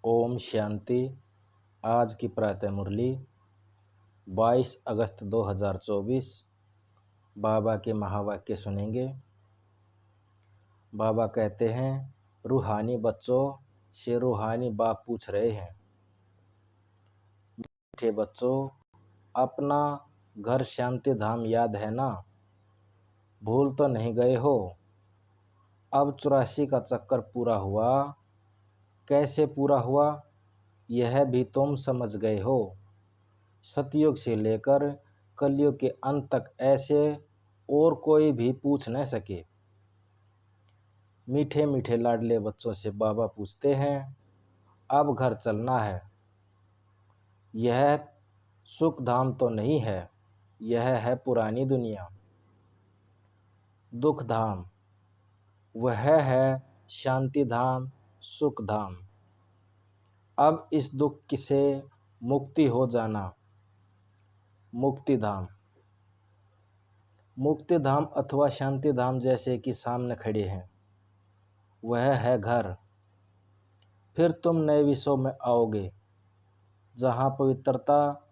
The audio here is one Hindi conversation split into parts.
ओम शांति। आज की प्रातः मुरली 22 अगस्त 2024। बाबा के महावाक्य सुनेंगे। बाबा कहते हैं, रूहानी बच्चों से रूहानी बाप पूछ रहे हैं, मीठे बच्चों, अपना घर शांति धाम याद है ना? भूल तो नहीं गए हो? अब 84 का चक्कर पूरा हुआ। कैसे पूरा हुआ यह भी तुम समझ गए हो। सतयुग से लेकर कलयुग के अंत तक ऐसे और कोई भी पूछ न सके। मीठे मीठे लाडले बच्चों से बाबा पूछते हैं, अब घर चलना है। यह सुख धाम तो नहीं है, यह है पुरानी दुनिया। दुख धाम वह है शांति धाम, सुख धाम। अब इस दुख से मुक्ति हो जाना, मुक्ति धाम। मुक्ति धाम अथवा शांति धाम जैसे कि सामने खड़े हैं, वह है घर। फिर तुम नए विश्व में आओगे, जहाँ पवित्रता,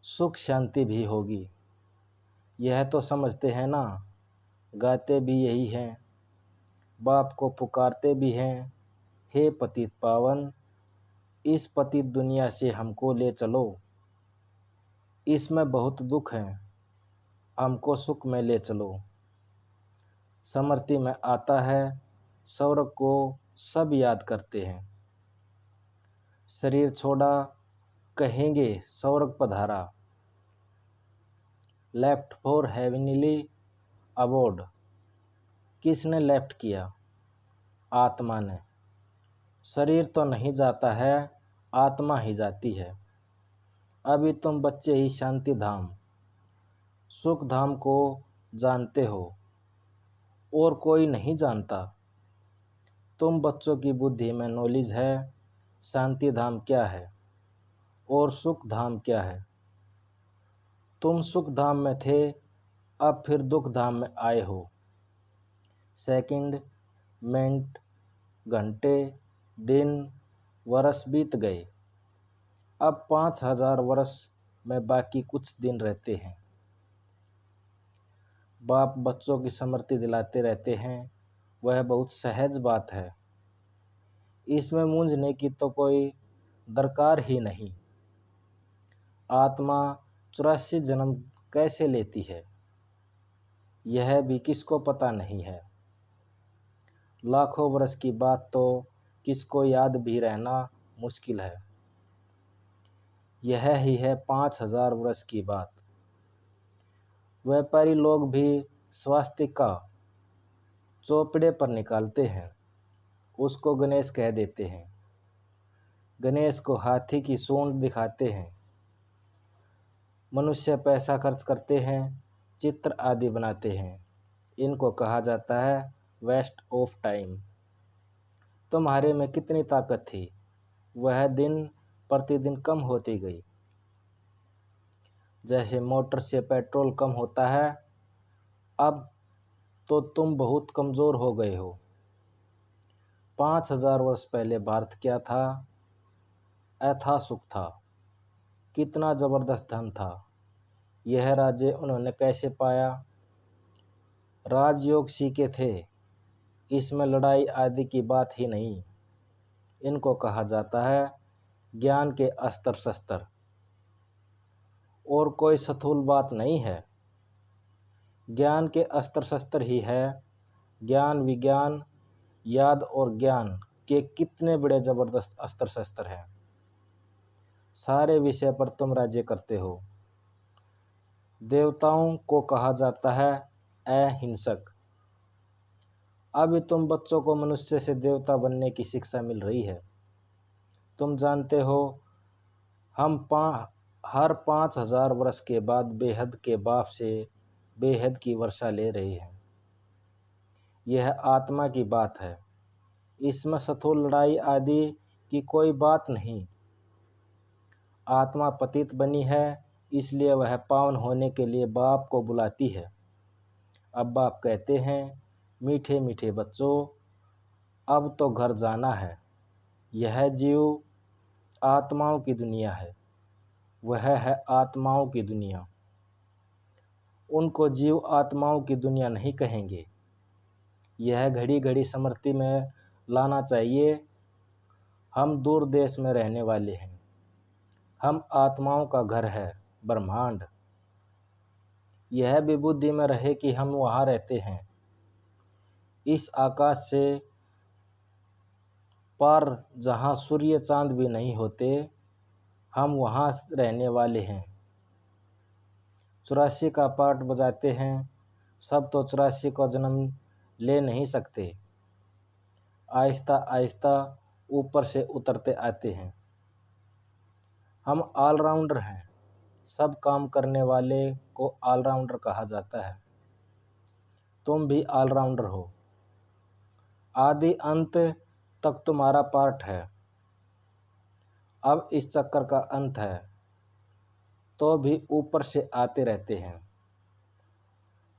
सुख, शांति भी होगी। यह तो समझते हैं ना, गाते भी यही हैं, बाप को पुकारते भी हैं, हे पतित पावन, इस पतित दुनिया से हमको ले चलो। इसमें बहुत दुख है, हमको सुख में ले चलो। स्मृति में आता है, स्वर्ग को सब याद करते हैं। शरीर छोड़ा, कहेंगे स्वर्ग पधारा। Left for heavenly abode. किसने लेफ्ट किया? आत्मा ने। शरीर तो नहीं जाता है, आत्मा ही जाती है। अभी तुम बच्चे ही शांति धाम, सुख धाम को जानते हो, और कोई नहीं जानता। तुम बच्चों की बुद्धि में नॉलेज है, शांति धाम क्या है और सुख धाम क्या है। तुम सुख धाम में थे, अब फिर दुख धाम में आए हो। सेकंड, मिनट, घंटे, दिन, वर्ष बीत गए। अब 5000 वर्ष में बाकी कुछ दिन रहते हैं। बाप बच्चों की स्मृति दिलाते रहते हैं, वह बहुत सहज बात है। इसमें मूंझने की तो कोई दरकार ही नहीं। आत्मा 84 जन्म कैसे लेती है, यह भी किसको पता नहीं है। लाखों वर्ष की बात तो किसको याद भी रहना मुश्किल है। यह ही है 5000 वर्ष की बात। व्यापारी लोग भी स्वास्तिका चौपड़े पर निकालते हैं, उसको गणेश कह देते हैं। गणेश को हाथी की सूंड दिखाते हैं। मनुष्य पैसा खर्च करते हैं, चित्र आदि बनाते हैं। इनको कहा जाता है वेस्ट ऑफ टाइम। तुम्हारे में कितनी ताकत थी, वह दिन प्रतिदिन कम होती गई। जैसे मोटर से पेट्रोल कम होता है, अब तो तुम बहुत कमज़ोर हो गए हो। 5000 वर्ष पहले भारत क्या था? अथाह सुख था, कितना ज़बरदस्त धन था। यह राज्य उन्होंने कैसे पाया? राजयोग सीखे थे, इसमें लड़ाई आदि की बात ही नहीं। इनको कहा जाता है ज्ञान के अस्त्र शस्त्र, और कोई स्थूल बात नहीं है। ज्ञान के अस्त्र शस्त्र ही है। ज्ञान, विज्ञान, याद और ज्ञान के कितने बड़े ज़बरदस्त अस्त्र शस्त्र हैं। सारे विषय पर तुम राज्य करते हो। देवताओं को कहा जाता है अहिंसक। अभी तुम बच्चों को मनुष्य से देवता बनने की शिक्षा मिल रही है। तुम जानते हो, हम हर 5000 वर्ष के बाद बेहद के बाप से बेहद की वर्षा ले रहे हैं। यह आत्मा की बात है, इसमें स्थूल लड़ाई आदि की कोई बात नहीं। आत्मा पतित बनी है, इसलिए वह पावन होने के लिए बाप को बुलाती है। अब बाप कहते हैं, मीठे मीठे बच्चों, अब तो घर जाना है। यह जीव आत्माओं की दुनिया है, वह है आत्माओं की दुनिया। उनको जीव आत्माओं की दुनिया नहीं कहेंगे। यह घड़ी घड़ी स्मृति में लाना चाहिए। हम दूर देश में रहने वाले हैं। हम आत्माओं का घर है ब्रह्मांड। यह भी बुद्धि में रहे कि हम वहाँ रहते हैं। इस आकाश से पार जहाँ सूर्य चांद भी नहीं होते, हम वहाँ रहने वाले हैं। 84 का पाठ बजाते हैं, सब तो 84 को जन्म ले नहीं सकते। आहिस्ता आहिस्ता ऊपर से उतरते आते हैं। हम ऑलराउंडर हैं। सब काम करने वाले को ऑलराउंडर कहा जाता है। तुम भी ऑलराउंडर हो। आदि अंत तक तुम्हारा पार्ट है। अब इस चक्कर का अंत है, तो भी ऊपर से आते रहते हैं।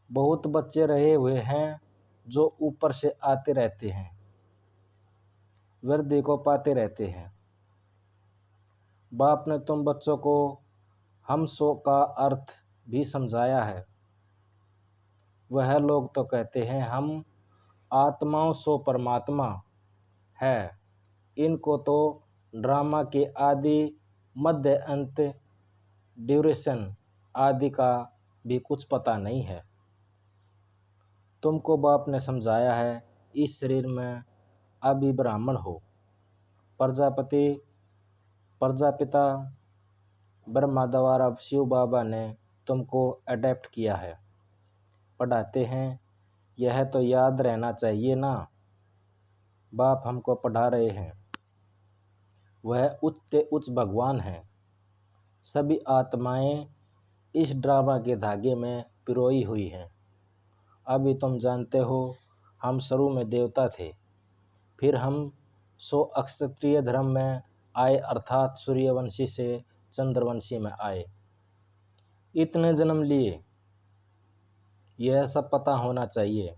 बहुत बच्चे रहे हुए हैं जो ऊपर से आते रहते हैं, वृद्धि को पाते रहते हैं। बाप ने तुम बच्चों को हम सो का अर्थ भी समझाया है। वह लोग तो कहते हैं हम आत्माओं सो परमात्मा है। इनको तो ड्रामा के आदि मध्य अंत ड्यूरेशन आदि का भी कुछ पता नहीं है। तुमको बाप ने समझाया है इस शरीर में अभी ब्राह्मण हो। प्रजापिता ब्रह्मा द्वारा शिव बाबा ने तुमको अडेप्ट किया है। पढ़ाते हैं, यह तो याद रहना चाहिए ना। बाप हमको पढ़ा रहे हैं। वह उच्च उच्च भगवान हैं। सभी आत्माएं इस ड्रामा के धागे में पिरोई हुई हैं। अभी तुम जानते हो हम शुरू में देवता थे, फिर हम सो अक्षत्रिय धर्म में आए, अर्थात सूर्यवंशी से चंद्रवंशी में आए। इतने जन्म लिए, यह सब पता होना चाहिए।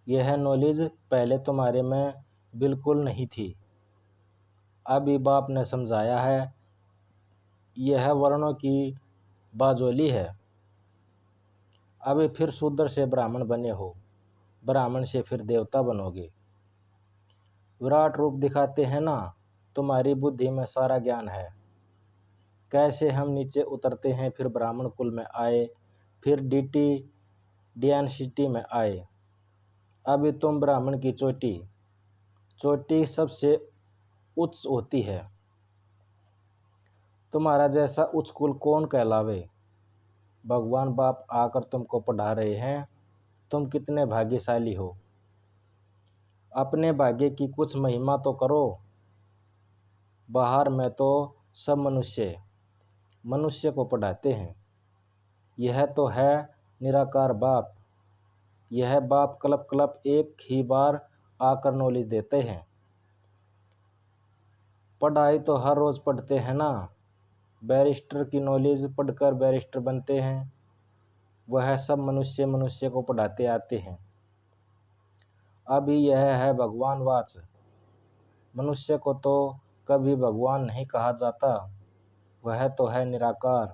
यह नॉलेज पहले तुम्हारे में बिल्कुल नहीं थी। अभी बाप ने समझाया है। यह वर्णों की बाजोली है। अभी फिर शूद्र से ब्राह्मण बने हो, ब्राह्मण से फिर देवता बनोगे। विराट रूप दिखाते हैं ना। तुम्हारी बुद्धि में सारा ज्ञान है। कैसे हम नीचे उतरते हैं, फिर ब्राह्मण कुल में आए, फिर डियनसिटी में आए। अभी तुम ब्राह्मण की चोटी सबसे उच्च होती है। तुम्हारा जैसा उच्च कुल कौन कहलावे। भगवान बाप आकर तुमको पढ़ा रहे हैं। तुम कितने भाग्यशाली हो। अपने भाग्य की कुछ महिमा तो करो। बाहर में तो सब मनुष्य को पढ़ाते हैं। यह तो है निराकार बाप। यह बाप कल्प एक ही बार आकर नॉलेज देते हैं। पढ़ाई तो हर रोज़ पढ़ते हैं ना। बैरिस्टर की नॉलेज पढ़कर बैरिस्टर बनते हैं। वह सब मनुष्य को पढ़ाते आते हैं। अभी यह है भगवान वाच। मनुष्य को तो कभी भगवान नहीं कहा जाता। वह तो है निराकार।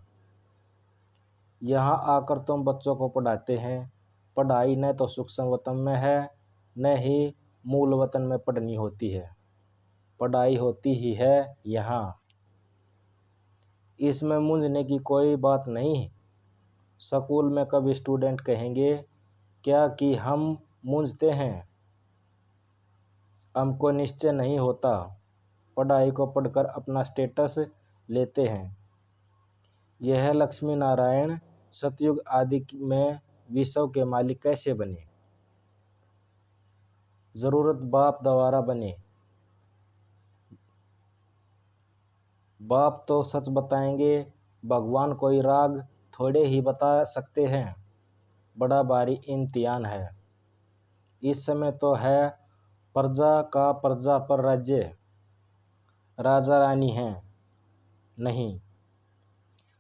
यहाँ आकर तुम बच्चों को पढ़ाते हैं। पढ़ाई न तो सूक्ष्म वतन में है, न ही मूल वतन में पढ़नी होती है। पढ़ाई होती ही है यहाँ। इसमें मूंझने की कोई बात नहीं। स्कूल में कभी स्टूडेंट कहेंगे क्या कि हम मूंझते हैं। हमको निश्चय नहीं होता। पढ़ाई को पढ़कर अपना स्टेटस लेते हैं। यह लक्ष्मी नारायण सतयुग आदि में विश्व के मालिक कैसे बने। ज़रूरत बाप द्वारा बने। बाप तो सच बताएंगे। भगवान कोई राग थोड़े ही बता सकते हैं। बड़ा भारी इम्तिहान है। इस समय तो है प्रजा का प्रजा पर राज्य। राजा रानी हैं नहीं।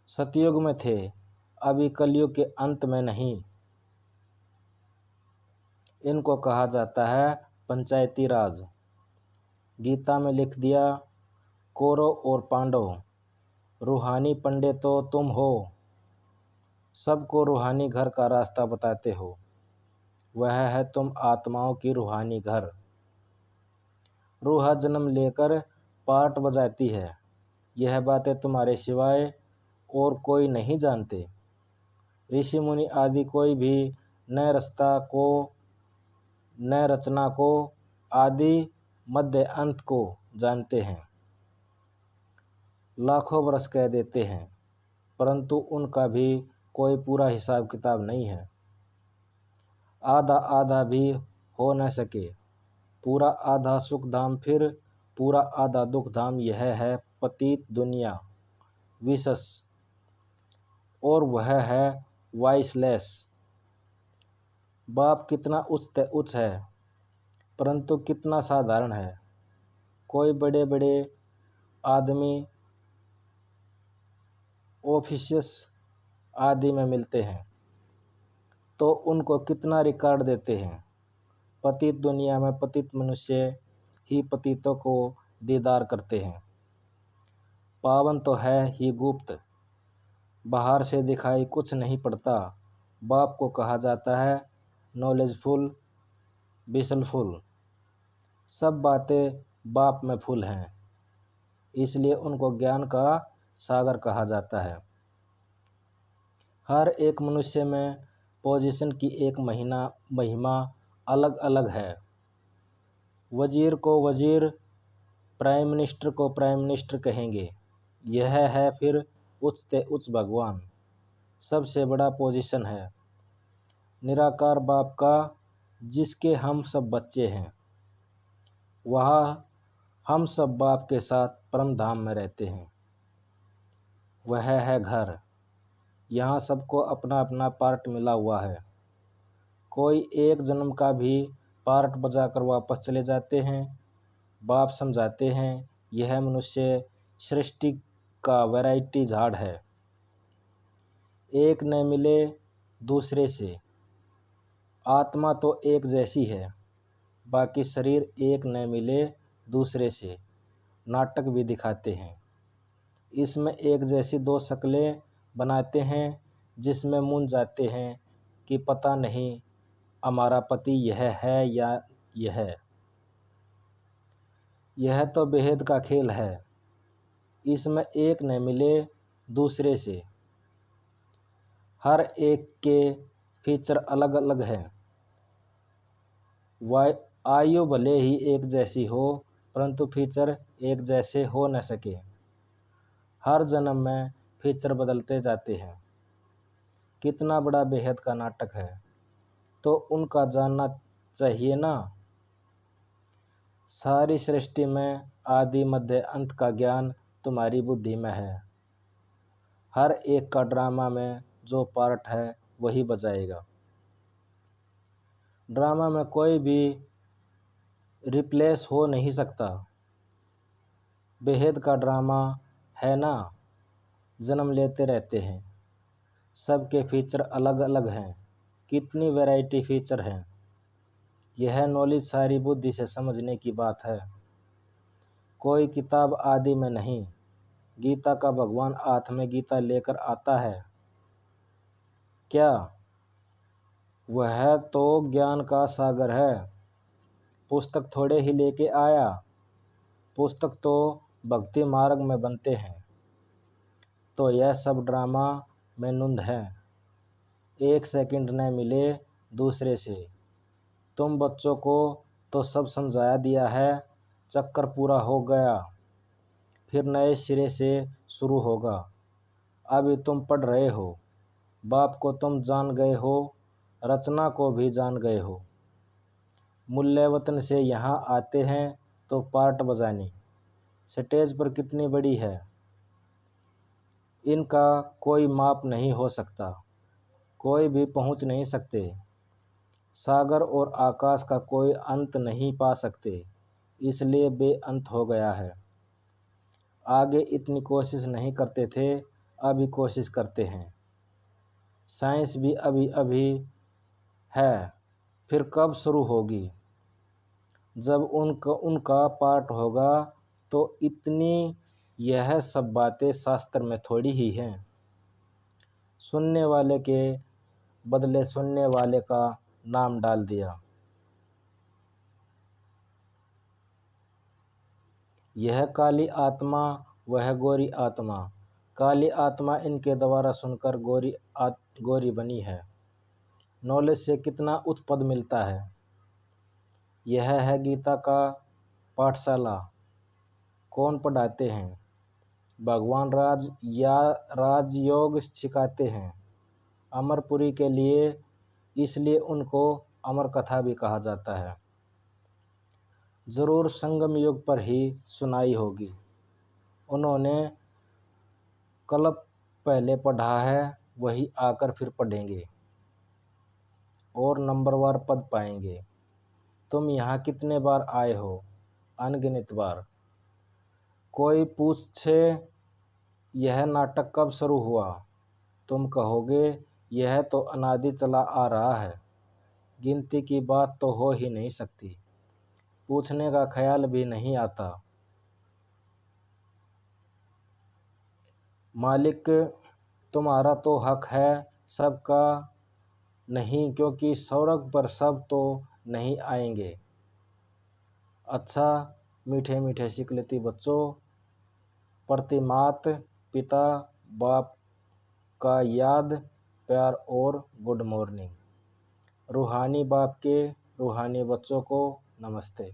सतयुग में थे, अभी कलयुग के अंत में नहीं। इनको कहा जाता है पंचायती राज। गीता में लिख दिया, कौरव और पांडव, रूहानी पंडे तो तुम हो, सबको रूहानी घर का रास्ता बताते हो। वह है तुम आत्माओं की रूहानी घर। रूह जन्म लेकर पार्ट बजाती है, यह बातें तुम्हारे सिवाय और कोई नहीं जानते। ऋषि मुनि आदि कोई भी न रास्ता को, न रचना को, आदि मध्य अंत को जानते हैं। लाखों वर्ष कह देते हैं, परंतु उनका भी कोई पूरा हिसाब किताब नहीं है। आधा आधा भी हो न सके। पूरा आधा सुख धाम, फिर पूरा आधा दुख धाम, यह है पतित दुनिया विशेष, और वह है वाइसलेस। बाप कितना उच्च है, परंतु कितना साधारण है। कोई बड़े बड़े आदमी ऑफिसर्स आदि में मिलते हैं तो उनको कितना रिकॉर्ड देते हैं। पतित दुनिया में पतित मनुष्य ही पतितों को दीदार करते हैं। पावन तो है ही गुप्त, बाहर से दिखाई कुछ नहीं पड़ता। बाप को कहा जाता है नॉलेजफुल, विशलफुल। सब बातें बाप में फुल हैं, इसलिए उनको ज्ञान का सागर कहा जाता है। हर एक मनुष्य में पोजीशन की एक महिमा अलग अलग है। वजीर को वजीर, प्राइम मिनिस्टर को प्राइम मिनिस्टर कहेंगे। यह है फिर उच्च से उच्च भगवान, सबसे बड़ा पोजीशन है। निराकार बाप का, जिसके हम सब बच्चे हैं। वह हम सब बाप के साथ परम धाम में रहते हैं। वह है घर। यहाँ सबको अपना अपना पार्ट मिला हुआ है। कोई एक जन्म का भी पार्ट बजाकर वापस चले जाते हैं। बाप समझाते हैं, यह मनुष्य सृष्टि का वैरायटी झाड़ है। एक न मिले दूसरे से। आत्मा तो एक जैसी है, बाकी शरीर एक न मिले दूसरे से। नाटक भी दिखाते हैं। इसमें एक जैसी दो शक्लें बनाते हैं, जिसमें मूंझ जाते हैं कि पता नहीं हमारा पति यह है या यह तो बेहद का खेल है। इसमें एक न मिले दूसरे से। हर एक के फीचर अलग अलग हैं। आयु भले ही एक जैसी हो, परंतु फीचर एक जैसे हो न सके। हर जन्म में फीचर बदलते जाते हैं। कितना बड़ा बेहद का नाटक है, तो उनका जानना चाहिए ना। सारी सृष्टि में आदि मध्य अंत का ज्ञान तुम्हारी बुद्धि में है। हर एक का ड्रामा में जो पार्ट है वही बजाएगा। ड्रामा में कोई भी रिप्लेस हो नहीं सकता। बेहद का ड्रामा है ना, जन्म लेते रहते हैं। सबके फीचर अलग अलग हैं। कितनी वैरायटी फीचर हैं। यह नॉलेज सारी बुद्धि से समझने की बात है, कोई किताब आदि में नहीं। गीता का भगवान हाथ में गीता लेकर आता है क्या? वह तो ज्ञान का सागर है। पुस्तक थोड़े ही लेके आया। पुस्तक तो भक्ति मार्ग में बनते हैं। तो यह सब ड्रामा में नूंद है। एक सेकंड न मिले दूसरे से। तुम बच्चों को तो सब समझाया दिया है, चक्कर पूरा हो गया, फिर नए सिरे से शुरू होगा। अभी तुम पढ़ रहे हो। बाप को तुम जान गए हो, रचना को भी जान गए हो। मूल्यवतन से यहाँ आते हैं तो पार्ट बजानी। स्टेज पर कितनी बड़ी है, इनका कोई माप नहीं हो सकता। कोई भी पहुँच नहीं सकते। सागर और आकाश का कोई अंत नहीं पा सकते, इसलिए बेअंत हो गया है। आगे इतनी कोशिश नहीं करते थे, अभी कोशिश करते हैं। साइंस भी अभी अभी है, फिर कब शुरू होगी? जब उनका पार्ट होगा तो इतनी यह सब बातें शास्त्र में थोड़ी ही हैं। सुनने वाले के बदले सुनने वाले का नाम डाल दिया। यह काली आत्मा, वह गोरी आत्मा। काली आत्मा इनके द्वारा सुनकर गोरी बनी है। नॉलेज से कितना उत्पद मिलता है। यह है गीता का पाठशाला। कौन पढ़ाते हैं? भगवान राजयोग सिखाते हैं। अमरपुरी के लिए, इसलिए उनको अमर कथा भी कहा जाता है। ज़रूर संगम युग पर ही सुनाई होगी। उन्होंने कल्प पहले पढ़ा है, वही आकर फिर पढ़ेंगे और नंबरवार पद पाएंगे। तुम यहाँ कितने बार आए हो? अनगिनत बार। कोई पूछे यह नाटक कब शुरू हुआ? तुम कहोगे यह तो अनादि चला आ रहा है। गिनती की बात तो हो ही नहीं सकती। पूछने का ख्याल भी नहीं आता। मालिक तुम्हारा तो हक है, सबका नहीं, क्योंकि स्वर्ग पर सब तो नहीं आएंगे। अच्छा मीठे मीठे सिकलती बच्चों, प्रतिमात पिता बाप का याद, प्यार और गुड मॉर्निंग। रूहानी बाप के रूहानी बच्चों को नमस्ते।